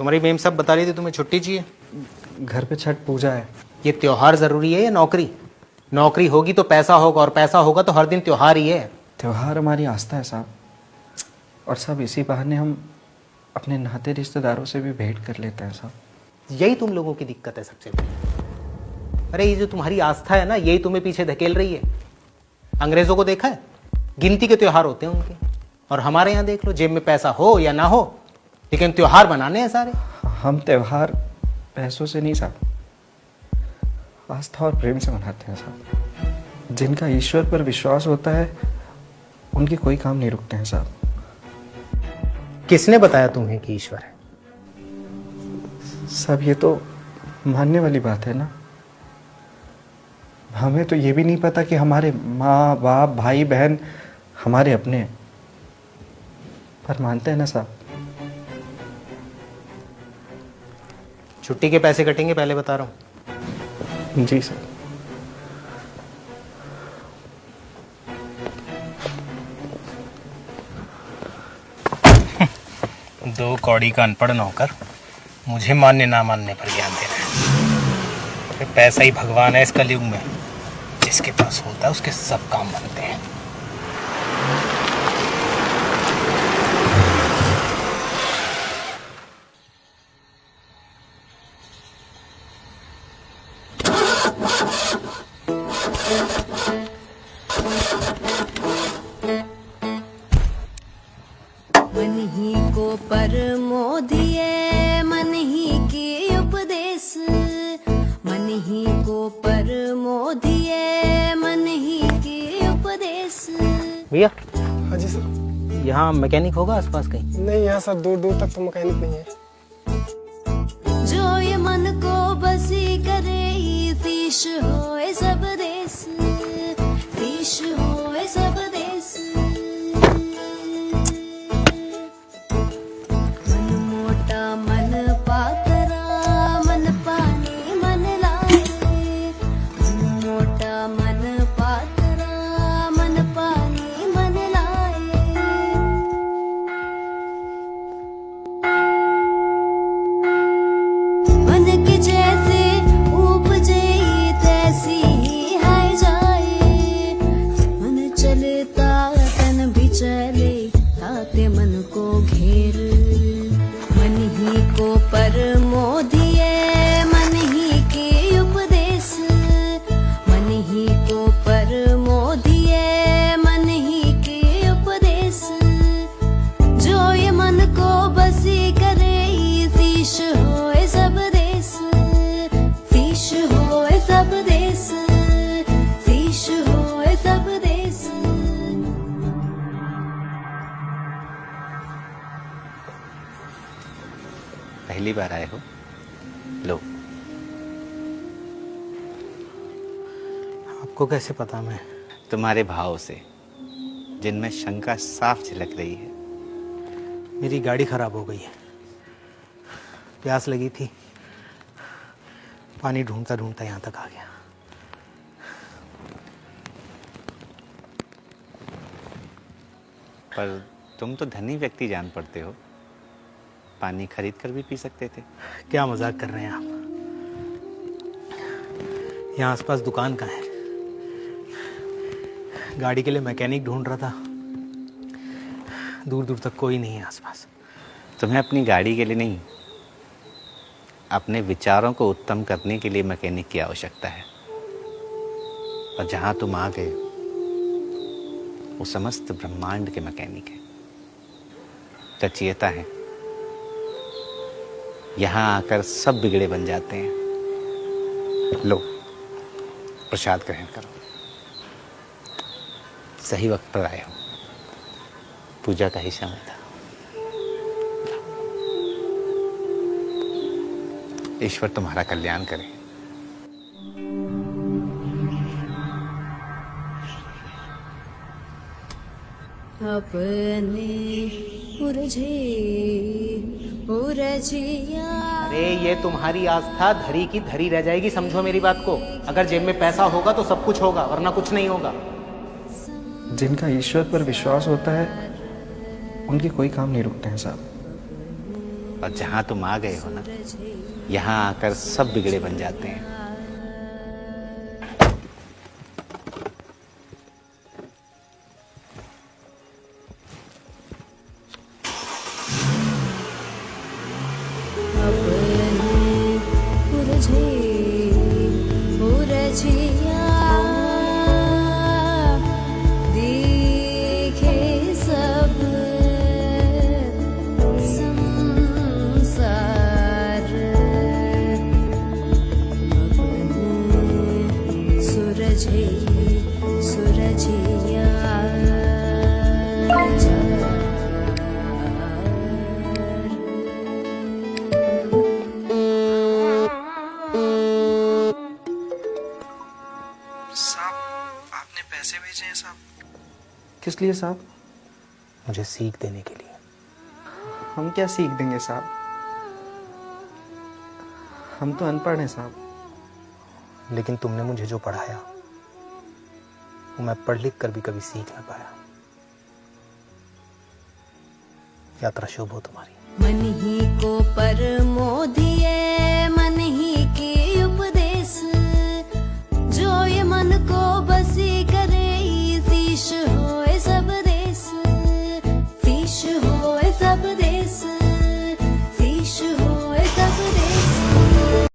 तुम्हारी मेम सब बता रही थी तुम्हें छुट्टी चाहिए। घर पे छठ पूजा है। ये त्योहार जरूरी है या नौकरी? नौकरी होगी तो पैसा होगा, और पैसा होगा तो हर दिन त्योहार ही है। त्योहार हमारी आस्था है साहब, और सब इसी बहाने हम अपने नाते रिश्तेदारों से भी भेंट कर लेते हैं साहब। यही तुम लोगों की दिक्कत है सबसे बड़ी। अरे ये जो तुम्हारी आस्था है ना, यही तुम्हें पीछे धकेल रही है। अंग्रेजों को देखा है, गिनती के त्योहार होते हैं उनके, और हमारे यहाँ देख लो, जेब में पैसा हो या ना हो लेकिन त्योहार बनाने हैं सारे। हम त्योहार पैसों से नहीं साहब, आस्था और प्रेम से मनाते हैं साहब। जिनका ईश्वर पर विश्वास होता है उनके कोई काम नहीं रुकते हैं साहब। किसने बताया तुम्हें कि ईश्वर है? साहब ये तो मानने वाली बात है ना। हमें तो ये भी नहीं पता कि हमारे माँ बाप भाई बहन हमारे अपने हैं, पर मानते हैं ना साहब। छुट्टी के पैसे कटेंगे, पहले बता रहा हूँ। जी सर। दो कौड़ी का अनपढ़ नौकर मुझे मानने ना मानने पर ज्ञान दे रहा है। पैसा ही भगवान है इस कलयुग में, जिसके पास होता है उसके सब काम बनते हैं। मन ही को परमोधिए मन ही के उपदेश, मन ही को परमोधिए मन ही के उपदेश। भैया हाँ जी सर। यहाँ मैकेनिक होगा आसपास कहीं? नहीं, यहाँ सर दूर दूर तक तो मैकेनिक नहीं है। जो ये मन को बसी करे शीश होए सब देश, शीश होए सब देश। मन मोटा मन पातरा मन पानी मन लाए, मन मोटा मन पातरा मन पानी मन लाए। मन के जैसे उपजे तैसी ही है जाए, मन चलता तन भी चले ताते मन को घेर। मन ही को परमोधिए मन ही के उपदेश, मन ही को परमोधिए मन ही के उपदेश। जो ये मन को बसी करे शीश होए सब देश, शीश होए सब देश, शीश होए सब देश। पहली बार आए हो? लो। आपको कैसे पता? मैं तुम्हारे भाव से, जिनमें शंका साफ झलक रही है। मेरी गाड़ी खराब हो गई है, प्यास लगी थी, पानी ढूंढता ढूंढता यहाँ तक आ गया। पर तुम तो धनी व्यक्ति जान पड़ते हो, पानी खरीद कर भी पी सकते थे। क्या मजाक कर रहे हैं आप? यहाँ आसपास दुकान कहाँ है? गाड़ी के लिए मैकेनिक ढूंढ रहा था, दूर दूर तक कोई नहीं है आसपास। तुम्हें अपनी गाड़ी के लिए नहीं, अपने विचारों को उत्तम करने के लिए मैकेनिक की आवश्यकता है। और जहां तुम आ गए वो समस्त ब्रह्मांड के मैकेनिक है, रचयिता है। यहां आकर सब बिगड़े बन जाते हैं। लो, प्रसाद ग्रहण करो। सही वक्त पर आए हो, पूजा का ही समय था। ईश्वर तुम्हारा कल्याण करे। अपने उरझिया। अरे ये तुम्हारी आस्था धरी की धरी रह जाएगी, समझो मेरी बात को। अगर जेब में पैसा होगा तो सब कुछ होगा, वरना कुछ नहीं होगा। जिनका ईश्वर पर विश्वास होता है उनके कोई काम नहीं रुकते हैं साहब। और जहां तुम आ गए हो ना, यहां आकर सब बिगड़े बन जाते हैं। साहब, आपने पैसे भेजे हैं साहब? किस लिए साहब? मुझे सीख देने के लिए। हम क्या सीख देंगे साहब? हम तो अनपढ़ हैं साहब। लेकिन तुमने मुझे जो पढ़ाया वो मैं पढ़ लिख कर भी कभी सीख ना पाया। यात्रा शुभ हो तुम्हारी। मन ही को परमोद